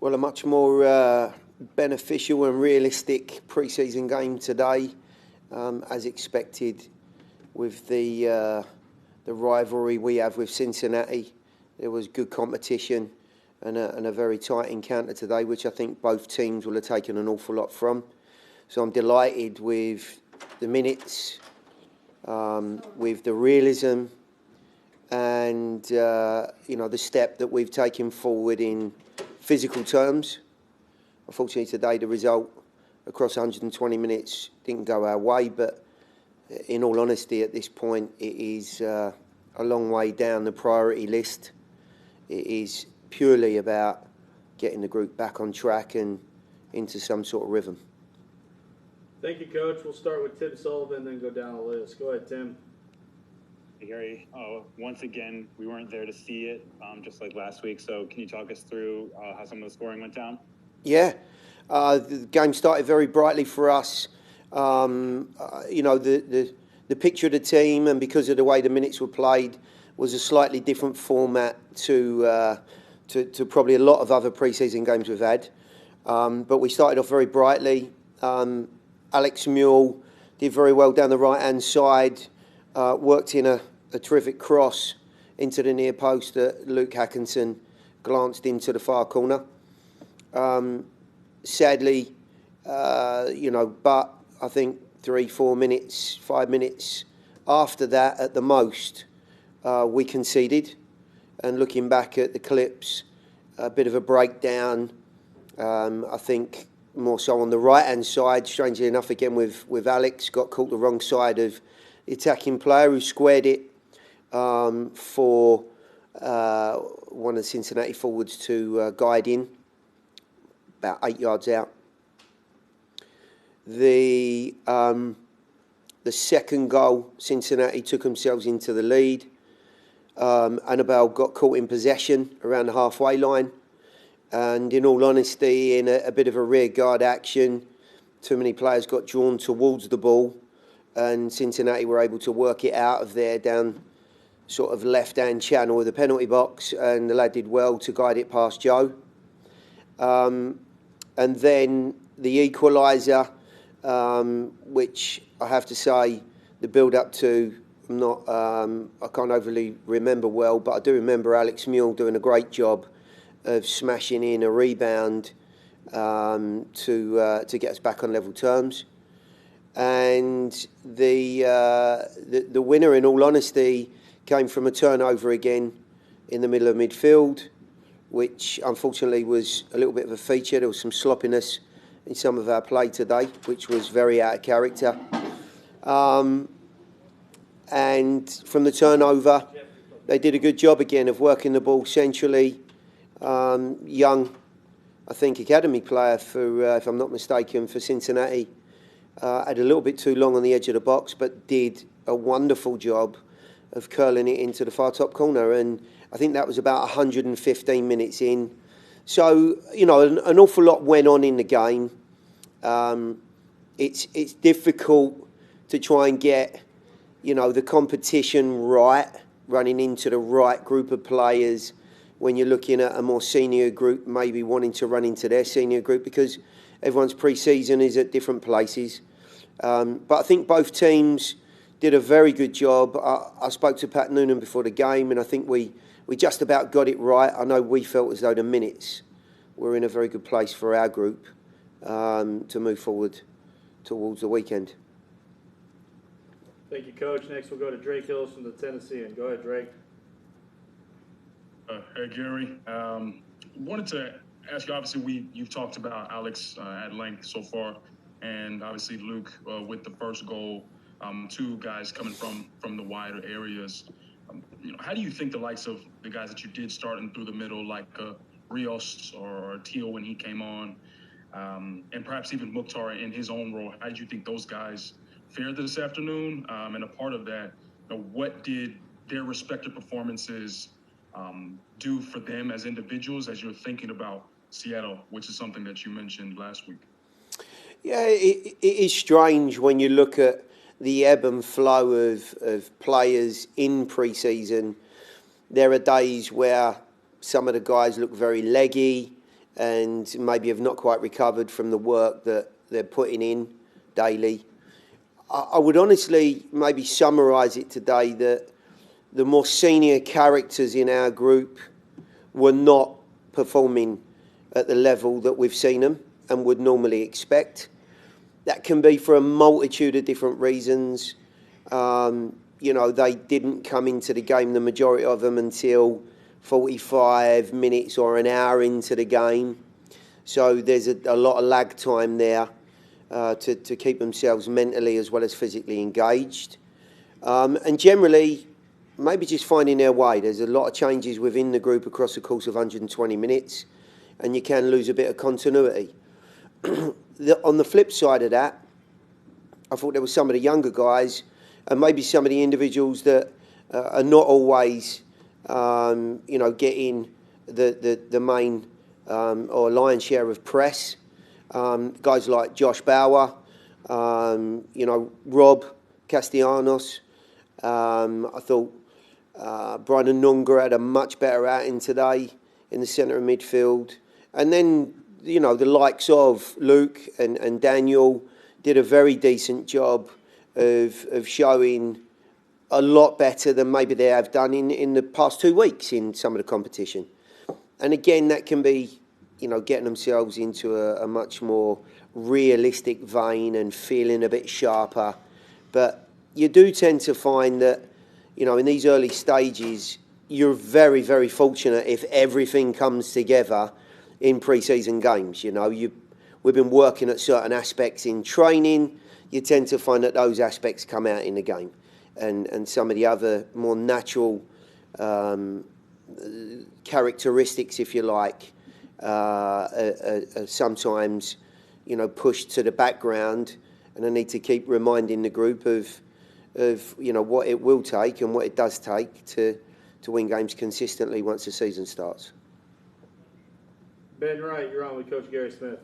Well, a much more beneficial and realistic pre-season game today, as expected, with the rivalry we have with Cincinnati. There was good competition and a very tight encounter today, which I think both teams will have taken an awful lot from. So I'm delighted with the minutes, with the realism, and the step that we've taken forward in physical terms. Unfortunately today the result across 120 minutes didn't go our way, but in all honesty at this point it is a long way down the priority list. It is purely about getting the group back on track and into some sort of rhythm. Thank you, Coach. We'll start with Tim Sullivan, then go down the list. Go ahead, Tim. Hey, Gary. Once again, we weren't there to see it, just like last week. So can you talk us through how some of the scoring went down? Yeah. The game started very brightly for us. The picture of the team, and because of the way the minutes were played, was a slightly different format to probably a lot of other pre-season games we've had. But we started off very brightly. Alex Mule did very well down the right-hand side, worked in a terrific cross into the near post that Luke Hackinson glanced into the far corner. Sadly, but I think 3-4 minutes, 5 minutes after that at the most, we conceded. And looking back at the clips, a bit of a breakdown, I think more so on the right-hand side, strangely enough, again with Alex, got caught the wrong side of the attacking player who squared it for one of the Cincinnati forwards to guide in, about 8 yards out. The second goal, Cincinnati took themselves into the lead. Annabelle got caught in possession around the halfway line. And in all honesty, in a bit of a rear guard action, too many players got drawn towards the ball, and Cincinnati were able to work it out of there down sort of left-hand channel of the penalty box, and the lad did well to guide it past Joe. And then the equaliser, which I have to say, the build-up to, I can't overly remember well, but I do remember Alex Mule doing a great job of smashing in a rebound to get us back on level terms. And the winner, in all honesty, came from a turnover again in the middle of midfield, which unfortunately was a little bit of a feature. There was some sloppiness in some of our play today, which was very out of character. And from the turnover, they did a good job again of working the ball centrally. Young, I think, academy player for, if I'm not mistaken, for Cincinnati, had a little bit too long on the edge of the box, but did a wonderful job of curling it into the far top corner. And I think that was about 115 minutes in. So, an awful lot went on in the game. It's difficult to try and get, the competition right, running into the right group of players when you're looking at a more senior group, maybe wanting to run into their senior group, because everyone's pre-season is at different places. But I think both teams did a very good job. I spoke to Pat Noonan before the game, and I think we just about got it right. I know we felt as though the minutes were in a very good place for our group to move forward towards the weekend. Thank you, Coach. Next we'll go to Drake Hills from the Tennessean. Go ahead, Drake. Hey, Gary. Wanted to ask you, obviously, you've talked about Alex at length so far, and obviously Luke with the first goal, two guys coming from the wider areas. How do you think the likes of the guys that you did starting through the middle, like Rios or Teal when he came on, and perhaps even Mukhtar in his own role, how did you think those guys fared this afternoon? And a part of that, what did their respective performances do for them as individuals as you're thinking about Seattle, which is something that you mentioned last week? Yeah, it is strange when you look at the ebb and flow of players in pre-season. There are days where some of the guys look very leggy and maybe have not quite recovered from the work that they're putting in daily. I would honestly maybe summarise it today that the more senior characters in our group were not performing at the level that we've seen them and would normally expect. That can be for a multitude of different reasons. They didn't come into the game, the majority of them, until 45 minutes or an hour into the game. So there's a lot of lag time there to keep themselves mentally as well as physically engaged. And generally, maybe just finding their way. There's a lot of changes within the group across the course of 120 minutes, and you can lose a bit of continuity. On the flip side of that, I thought there were some of the younger guys and maybe some of the individuals that are not always, getting the main or lion's share of press. Guys like Josh Bauer, Rob Castellanos. I thought Brian Nunga had a much better outing today in the centre of midfield. And then, the likes of Luke and Daniel did a very decent job of showing a lot better than maybe they have done in the past 2 weeks in some of the competition. And again, that can be, getting themselves into a much more realistic vein and feeling a bit sharper. But you do tend to find that, in these early stages, you're very, very fortunate if everything comes together in pre-season games. We've been working at certain aspects in training. You tend to find that those aspects come out in the game. And some of the other more natural characteristics, if you like, are sometimes, pushed to the background. And I need to keep reminding the group of what it will take and what it does take to win games consistently once the season starts. Ben Wright, you're on with Coach Gary Smith.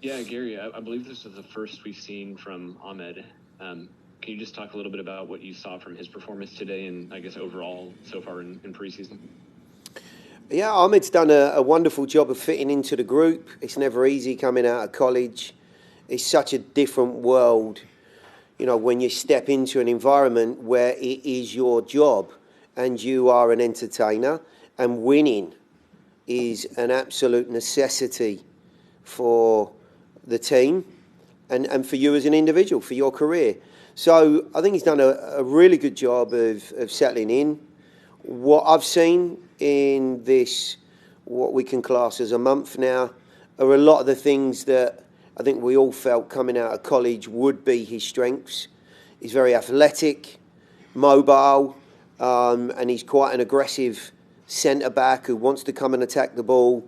Yeah, Gary, I believe this is the first we've seen from Ahmed. Can you just talk a little bit about what you saw from his performance today and I guess overall so far in preseason? Yeah, Ahmed's done a wonderful job of fitting into the group. It's never easy coming out of college. It's such a different world, when you step into an environment where it is your job and you are an entertainer and winning is an absolute necessity for the team and for you as an individual, for your career. So I think he's done a really good job of settling in. What I've seen in this, what we can class as a month now, are a lot of the things that I think we all felt coming out of college would be his strengths. He's very athletic, mobile, and he's quite an aggressive centre-back who wants to come and attack the ball.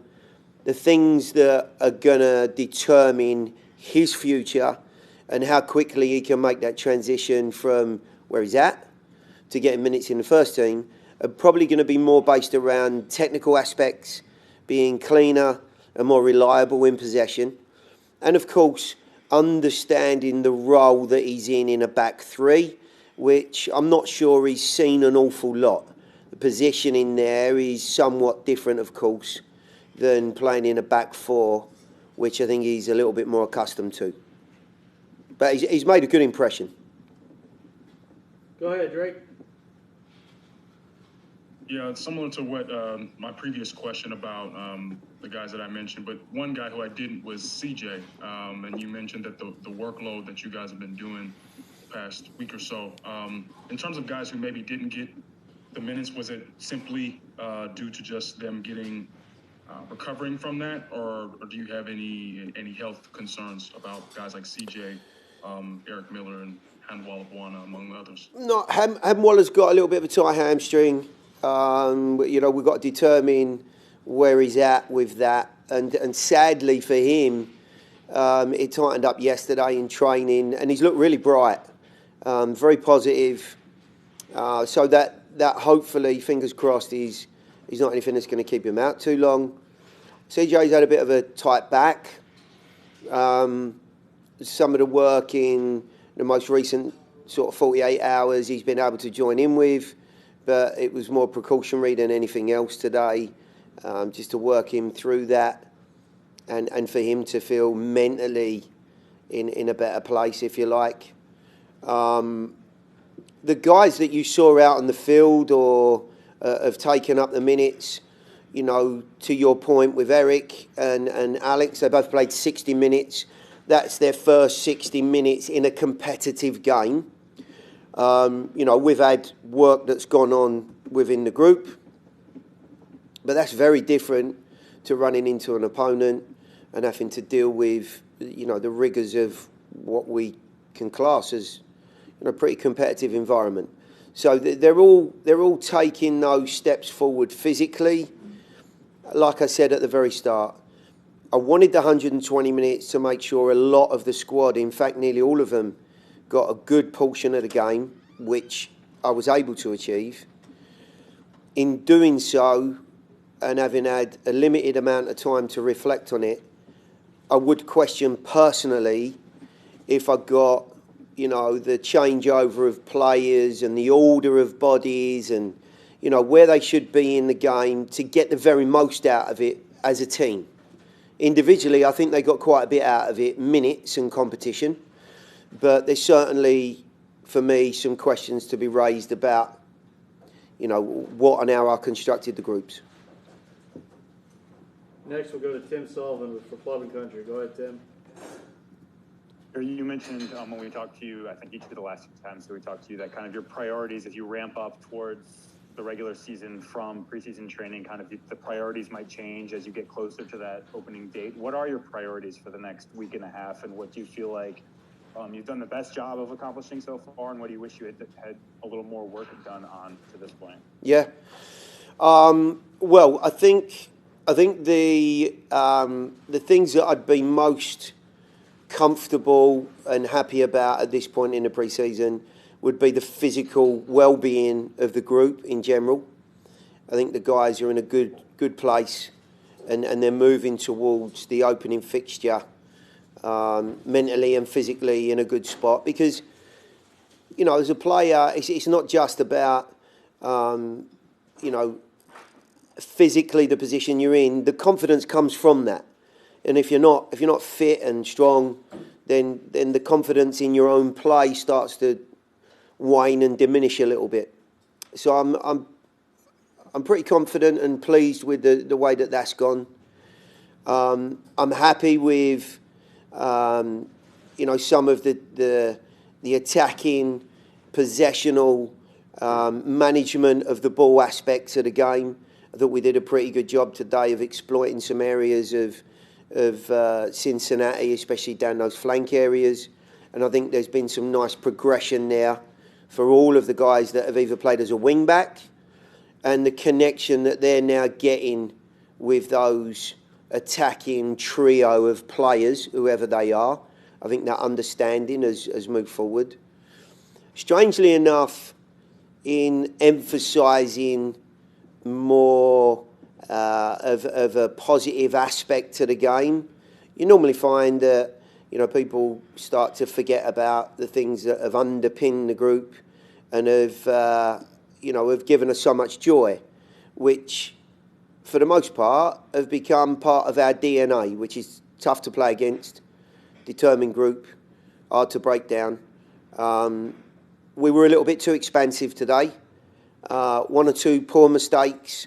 The things that are going to determine his future and how quickly he can make that transition from where he's at to getting minutes in the first team are probably going to be more based around technical aspects, being cleaner and more reliable in possession. And of course, understanding the role that he's in a back three, which I'm not sure he's seen an awful lot. The positioning there is somewhat different, of course, than playing in a back four, which I think he's a little bit more accustomed to. But he's made a good impression. Go ahead, Drake. Yeah, it's similar to what my previous question about the guys that I mentioned, but one guy who I didn't was CJ, and you mentioned that the workload that you guys have been doing the past week or so. In terms of guys who maybe didn't get the minutes, was it simply due to just them getting recovering from that, or do you have any health concerns about guys like CJ, Eric Miller, and Hanwala Bwana, among others? No, Hanwala's got a little bit of a tight hamstring. We've got to determine where he's at with that. And sadly for him, it tightened up yesterday in training, and he's looked really bright, very positive. So that hopefully, fingers crossed, he's not anything that's going to keep him out too long. CJ's had a bit of a tight back. Some of the work in the most recent sort of 48 hours he's been able to join in with, but it was more precautionary than anything else today. just to work him through that and for him to feel mentally in a better place, if you like. The guys that you saw out on the field or have taken up the minutes, you know, to your point with Eric and Alex, they both played 60 minutes. That's their first 60 minutes in a competitive game. You know, we've had work that's gone on within the group, but that's very different to running into an opponent and having to deal with, you know, the rigours of what we can class as, you know, a pretty competitive environment. So they're all taking those steps forward physically. Like I said at the very start, I wanted the 120 minutes to make sure a lot of the squad, in fact nearly all of them, got a good portion of the game, which I was able to achieve. In doing so, and having had a limited amount of time to reflect on it, I would question personally if I got, you know, the changeover of players and the order of bodies and, you know, where they should be in the game to get the very most out of it as a team. Individually, I think they got quite a bit out of it, minutes and competition. But there's certainly, for me, some questions to be raised about, you know, what and how I constructed the groups. Next, we'll go to Tim Sullivan for Club and Country. Go ahead, Tim. You mentioned when we talked to you, I think each of the last few times that we talked to you, that kind of your priorities as you ramp up towards the regular season from preseason training, kind of the priorities might change as you get closer to that opening date. What are your priorities for the next week and a half, and what do you feel like you've done the best job of accomplishing so far, and what do you wish you had a little more work done on to this point? Yeah. Well, I think the things that I'd be most comfortable and happy about at this point in the pre-season would be the physical well-being of the group in general. I think the guys are in a good place and they're moving towards the opening fixture mentally and physically in a good spot because, you know, as a player, it's not just about, you know, physically the position you're in. The confidence comes from that. And if you're not fit and strong, then the confidence in your own play starts to wane and diminish a little bit. So I'm pretty confident and pleased with the way that that's gone. I'm happy with you know, some of the attacking, possessional management of the ball aspects of the game. I thought we did a pretty good job today of exploiting some areas of Cincinnati, especially down those flank areas. And I think there's been some nice progression there for all of the guys that have either played as a wing-back and the connection that they're now getting with those attacking trio of players, whoever they are. I think that understanding has moved forward. Strangely enough, in emphasising more of a positive aspect to the game, you normally find that, you know, people start to forget about the things that have underpinned the group and have given us so much joy, which for the most part have become part of our DNA, which is tough to play against, determined group, hard to break down. We were a little bit too expansive today. One or two poor mistakes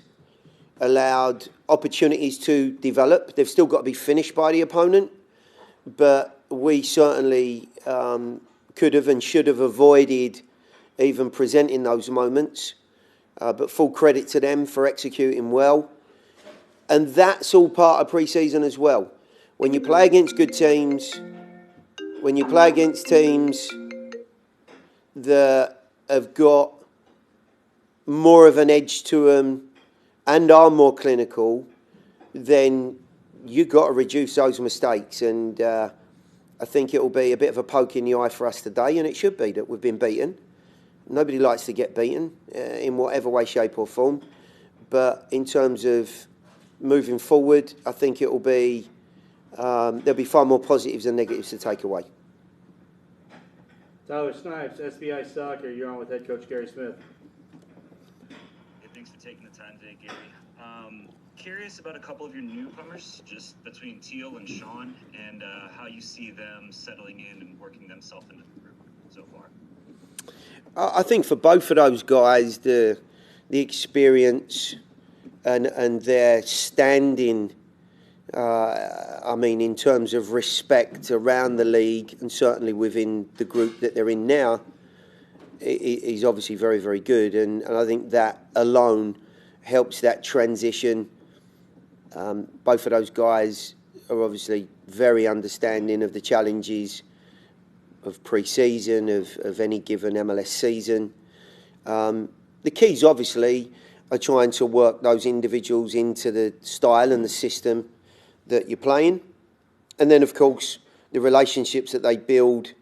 allowed opportunities to develop. They've still got to be finished by the opponent, but we certainly could have and should have avoided even presenting those moments. But full credit to them for executing well. And that's all part of pre-season as well. When you play against good teams, when you play against teams that have got more of an edge to them and are more clinical, then you've got to reduce those mistakes. And I think it will be a bit of a poke in the eye for us today, and it should be that we've been beaten. Nobody likes to get beaten in whatever way, shape or form. But in terms of moving forward, I think it will be there'll be far more positives than negatives to take away. Tyler Snipes, SBI Soccer. You're on with head coach Gary Smith. Hey, thanks for taking the time today, Gary. curious about a couple of your newcomers, just between Teal and Sean, and how you see them settling in and working themselves into the group so far. I think for both of those guys, the experience and their standing, in terms of respect around the league and certainly within the group that they're in now, is obviously very, very good. And I think that alone helps that transition. Both of those guys are obviously very understanding of the challenges of pre-season, of any given MLS season. The keys obviously are trying to work those individuals into the style and the system that you're playing. And then, of course, the relationships that they build,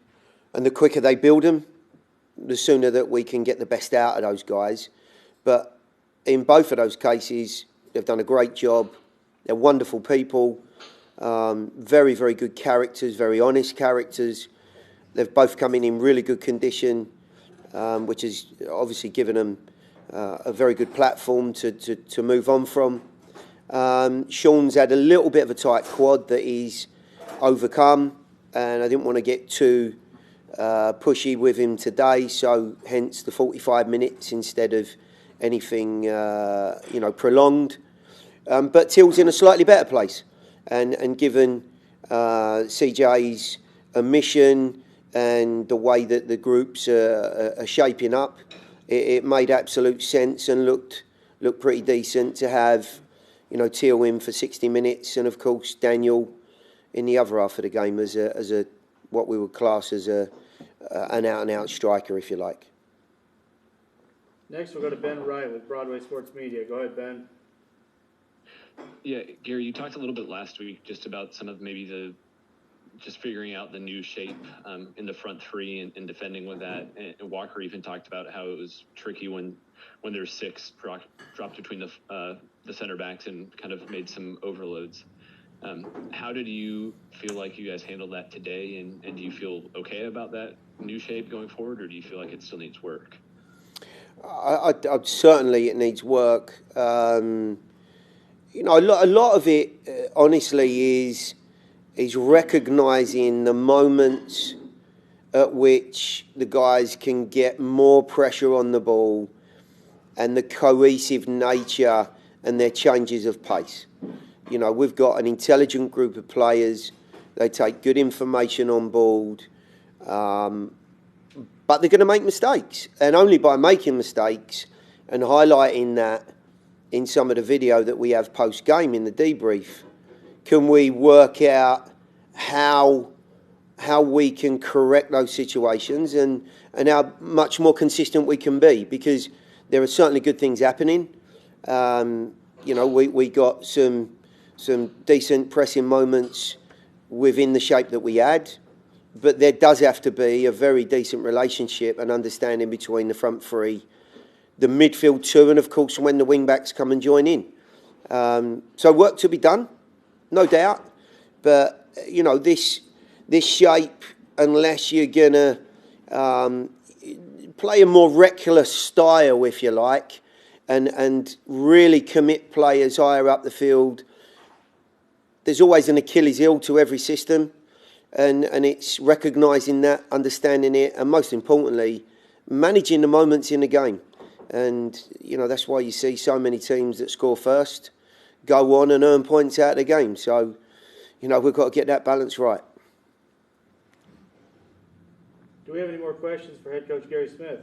and the quicker they build them, the sooner that we can get the best out of those guys. But in both of those cases, they've done a great job. They're wonderful people, very, very good characters, very honest characters. They've both come in really good condition, which has obviously given them a very good platform to move on from. Sean's had a little bit of a tight quad that he's overcome, and I didn't want to get too pushy with him today, so hence the 45 minutes instead of anything prolonged. But Till's in a slightly better place, and given CJ's mission and the way that the groups are shaping up, it made absolute sense and looked pretty decent to have, Teal in for 60 minutes, and of course Daniel in the other half of the game as a what we would class as an out-and-out striker, if you like. Next, we'll go to Ben Wright with Broadway Sports Media. Go ahead, Ben. Yeah, Gary, you talked a little bit last week just about some of maybe just figuring out the new shape in the front three and defending with that. And Walker even talked about how it was tricky when there's six dropped between the center backs and kind of made some overloads. How did you feel like you guys handled that today? And do you feel okay about that new shape going forward, or do you feel like it still needs work? Certainly it needs work. A lot of it, honestly, is recognising the moments at which the guys can get more pressure on the ball and the cohesive nature and their changes of pace. We've got an intelligent group of players. They take good information on board, but they're going to make mistakes. And only by making mistakes and highlighting that in some of the video that we have post-game in the debrief, can we work out how we can correct those situations and how much more consistent we can be, because there are certainly good things happening. We got some decent pressing moments within the shape that we had, but there does have to be a very decent relationship and understanding between the front three, the midfield two, and of course when the wing backs come and join in. So work to be done, no doubt. But this shape, unless you're gonna play a more reckless style, if you like, and really commit players higher up the field, there's always an Achilles heel to every system, and it's recognising that, understanding it, and most importantly, managing the moments in the game. And that's why you see so many teams that score first go on and earn points out of the game. So we've got to get that balance right. Do we have any more questions for head coach Gary Smith?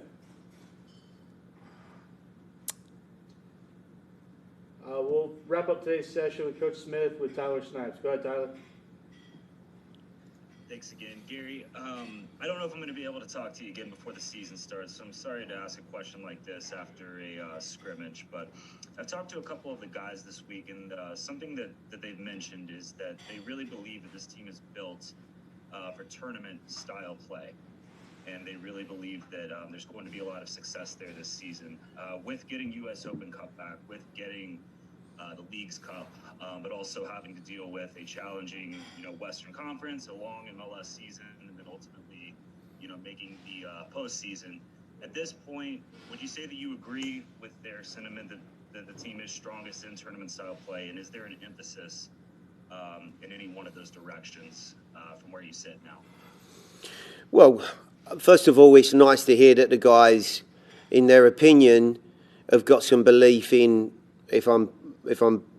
We'll wrap up today's session with Coach Smith with Tyler Snipes. Go ahead, Tyler. Thanks again, Gary. I don't know if I'm going to be able to talk to you again before the season starts, so I'm sorry to ask a question like this after a scrimmage, but I've talked to a couple of the guys this week, and something that they've mentioned is that they really believe that this team is built for tournament-style play, and they really believe that there's going to be a lot of success there this season with getting U.S. Open Cup back, with getting the Leagues Cup, but also having to deal with a challenging, Western Conference, a long MLS season, and then ultimately, making the postseason. At this point, would you say that you agree with their sentiment that that the team is strongest in tournament style play, and is there an emphasis in any one of those directions from where you sit now? Well, first of all, it's nice to hear that the guys, in their opinion, have got some belief in, if I'm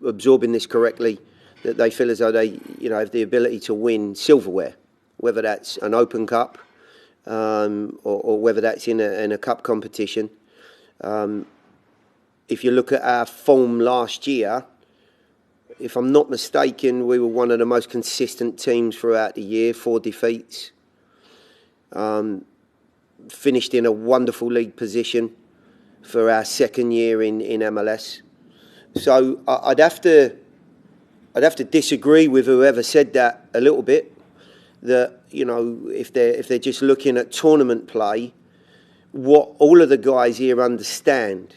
absorbing this correctly, that they feel as though they have the ability to win silverware, whether that's an Open Cup or whether that's in a cup competition. If you look at our form last year, if I'm not mistaken, we were one of the most consistent teams throughout the year, 4 defeats. Finished in a wonderful league position for our second year in MLS. So I'd have to disagree with whoever said that a little bit. That if they're just looking at tournament play, what all of the guys here understand,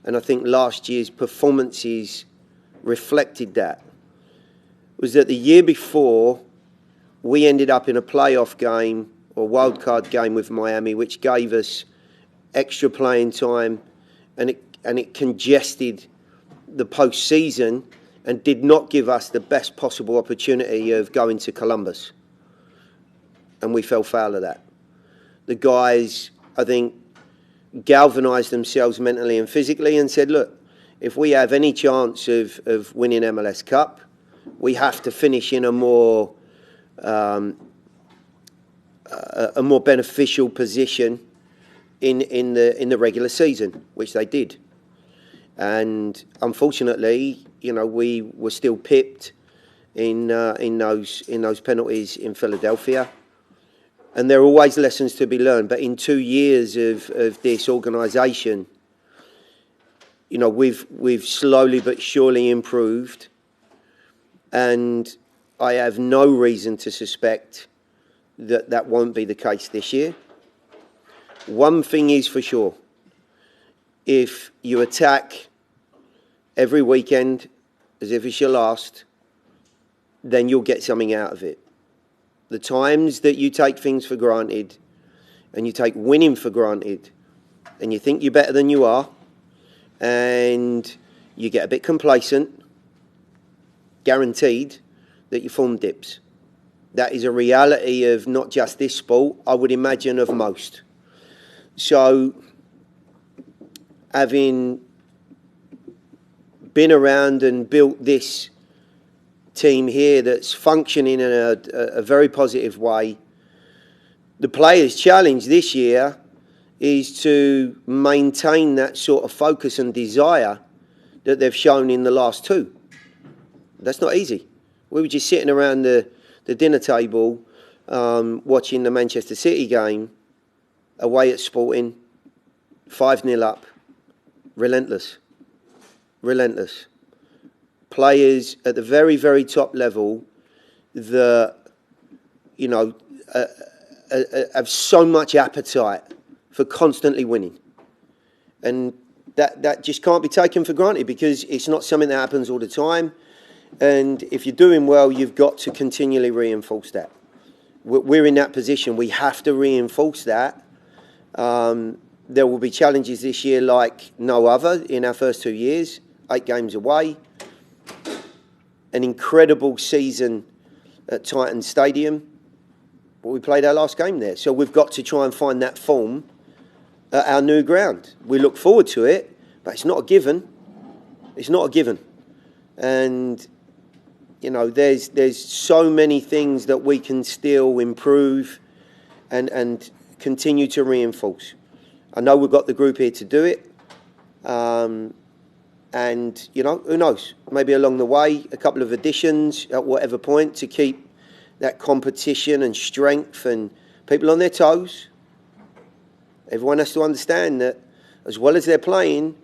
and I think last year's performances reflected that, was that the year before we ended up in a playoff game or wildcard game with Miami, which gave us extra playing time, and it congested the postseason and did not give us the best possible opportunity of going to Columbus. And we fell foul of that. The guys, I think, galvanised themselves mentally and physically and said, look, if we have any chance of winning MLS Cup, we have to finish in a more beneficial position in the regular season, which they did. And unfortunately, we were still pipped in those penalties in Philadelphia. And there are always lessons to be learned. But in 2 years of this organisation, we've slowly but surely improved. And I have no reason to suspect that won't be the case this year. One thing is for sure. If you attack every weekend as if it's your last, then you'll get something out of it. The times that you take things for granted and you take winning for granted and you think you're better than you are and you get a bit complacent, guaranteed that your form dips. That is a reality of not just this sport, I would imagine of most. So, having been around and built this team here that's functioning in a very positive way, the players' challenge this year is to maintain that sort of focus and desire that they've shown in the last 2. That's not easy. We were just sitting around the dinner table watching the Manchester City game away at Sporting, 5-0 up, relentless. Players at the very, very top level that, have so much appetite for constantly winning. And that just can't be taken for granted because it's not something that happens all the time. And if you're doing well, you've got to continually reinforce that. We're in that position. We have to reinforce that. There will be challenges this year like no other in our first 2 years. 8 games away. An incredible season at Titan Stadium. But we played our last game there. So we've got to try and find that form at our new ground. We look forward to it, but it's not a given. It's not a given. And, there's so many things that we can still improve and continue to reinforce. I know we've got the group here to do it. And, who knows? Maybe along the way, a couple of additions at whatever point to keep that competition and strength and people on their toes. Everyone has to understand that as well as they're playing,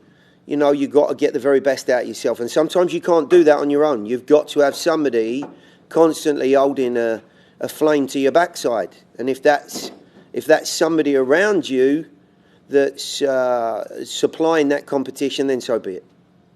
you've got to get the very best out of yourself. And sometimes you can't do that on your own. You've got to have somebody constantly holding a flame to your backside. And if that's somebody around you that's supplying that competition, then so be it.